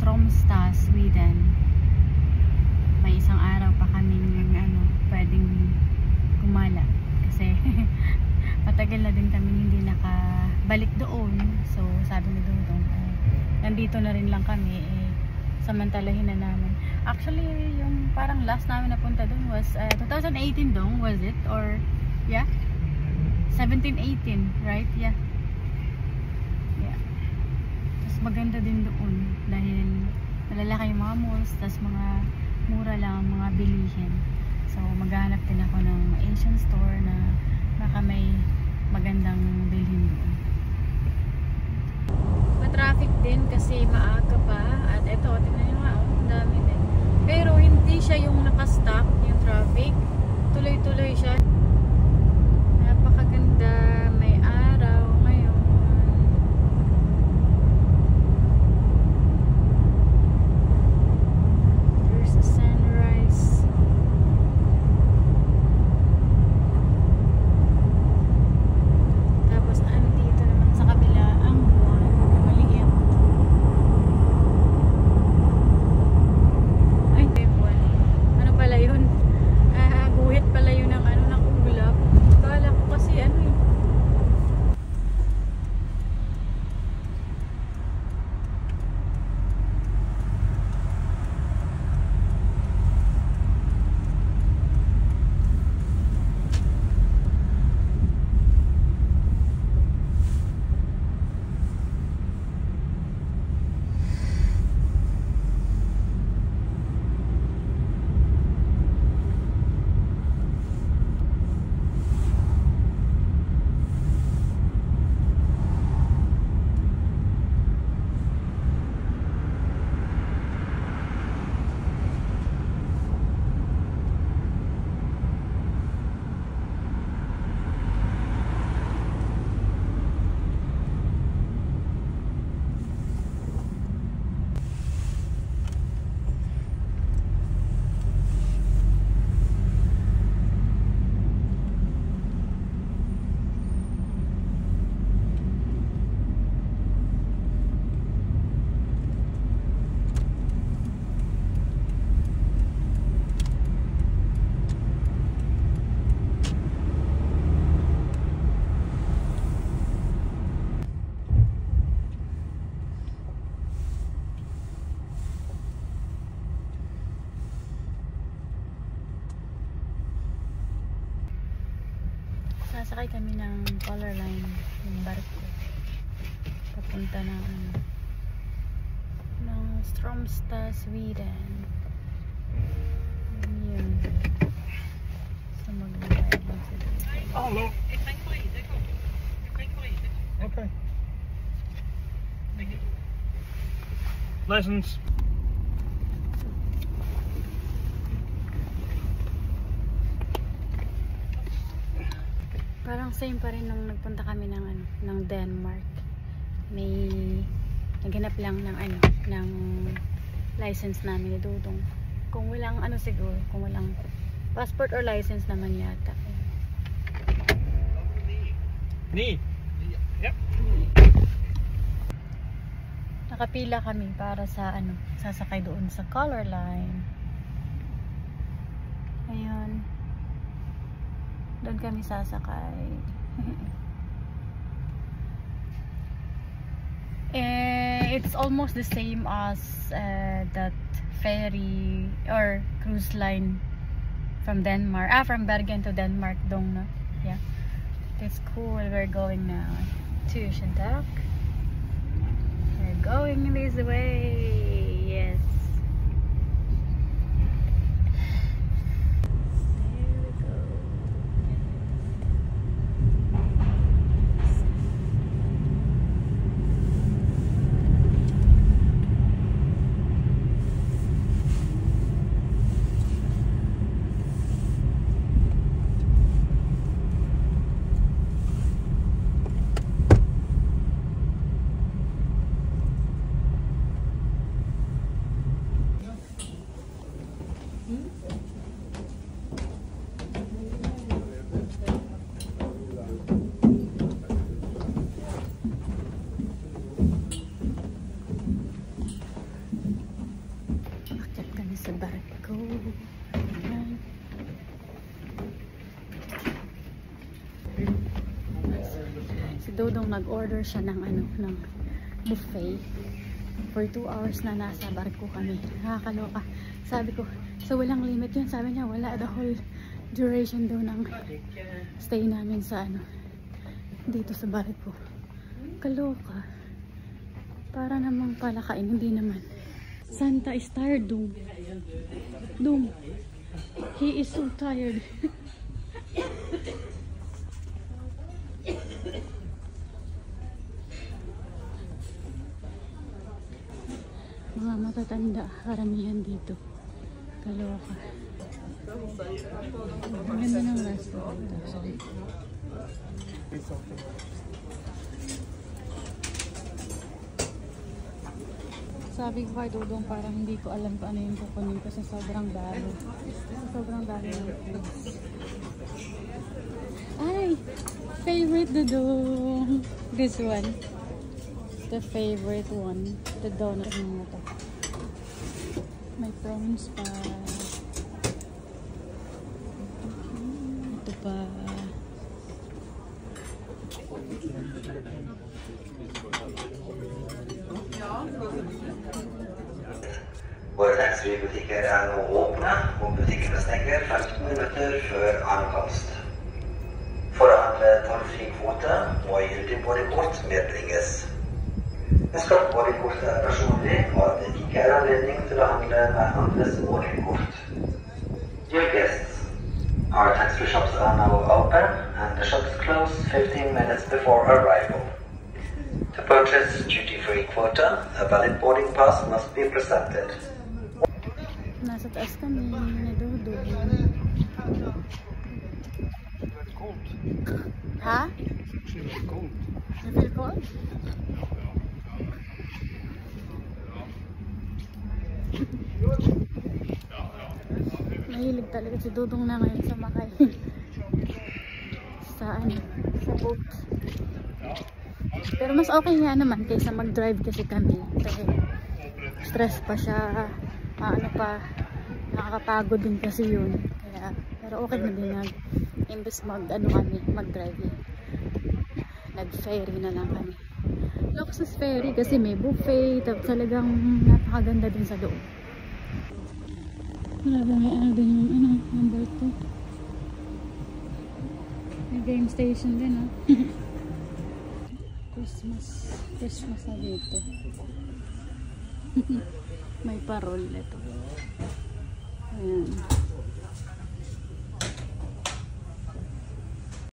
Stromstad, Sweden. May isang araw pa kaming pwedeng gumala kasi matagal na din kami hindi nakabalik doon. So sabi ni Dudong, nandito na rin lang kami, samantalahin na namin. Actually yung parang last namin napunta doon was 2018 dong, was it? Or yeah, 17-18, right? Yeah. Tapos maganda din doon dahil malalaki yung mga malls, tapos mga mura lang ang mga bilihin. So maghanap din ako ng Asian store na baka may magandang bilhin doon. Ma-traffic din kasi maaga pa. At eto, tingnan nyo nga, ang dami din. Pero hindi siya yung nakastop yung traffic. Tuloy-tuloy siya. Napakaganda. May araw ngayon. There's a sunrise. Tapos andito naman sa kabila ang buwan na maliit. Ay, may buwan. Ano pala yun? Guhit pala yun ng ng ulap. Kala ko kasi sasakay kami ng color line, yung barko papunta ng Stromstad, Sweden. Yun. So magbabayad lang sila. Oh no. Okay. License. Parang same pa rin nung nagpunta kami ng Denmark. May naghanap lang ng license namin ni Dudong. Kung walang siguro, kung walang passport or license naman yata. Ni. Yep. Nakapila kami para sa sasakay doon sa color line. Ayun. Doon kami sasakay. It's almost the same as that ferry or cruise line from Denmark. From Bergen to Denmark dong, no? Yeah. It's cool. We're going now to Shantak. We're going this way. Yes. Dodong nag-order siya ng ano, ng buffet. For 2 hours na nasa barko kami. Nakakaloka. Sabi ko, so walang limit yun. Sabi niya, wala. The whole duration daw ng stay namin sa ano, dito sa barko. Kaloka. Para namang palakain. Hindi naman. Santa is tired, Dong. Dong. He is so tired. Mga matatanda, karamihan dito. Kaloka. Ang ganda ng restaurant actually. Sabi ko kay Dodong, parang hindi ko alam kung ano yung kukunin ko sa sobrang dami. Sobrang dami ng foods. Ay! Favorite Dodong! This one. The favorite one. The donut mo to. May prawns pa. Ito pa. Våre taxfree-butikker nå åpne, og butikkene stenger 15 minutter før ankomst. For å handle tollfri kvote må gyldig boardingkort medbringes. Husk at boardingkortet er personlig, og at det ikke er anledning til å handle med andres boardingkort. Dear guests, our tax-free shops are now open, and the shops close 15 minutes before arrival. To purchase duty-free quota, a valid boarding pass must be presented. Nasa taas kami na Dodong. It's cold. Ha? It's cold. You feel cold? Mahilig talaga si Dodong na ngayon sa makay. Sa boat. Pero mas okay nga naman kaysa mag-drive kasi kami. Kasi stress pa siya. Ano pa, nakakapagod din kasi yun. Kaya, pero okay na din imbes mag-drive yun. Nag-ferry na lang kami. Luxus ferry kasi may buffet. Talagang napakaganda din sa loob. Wala ba may ano din yung number 2. May game station din Christmas na dito. May parol ito. Ayan.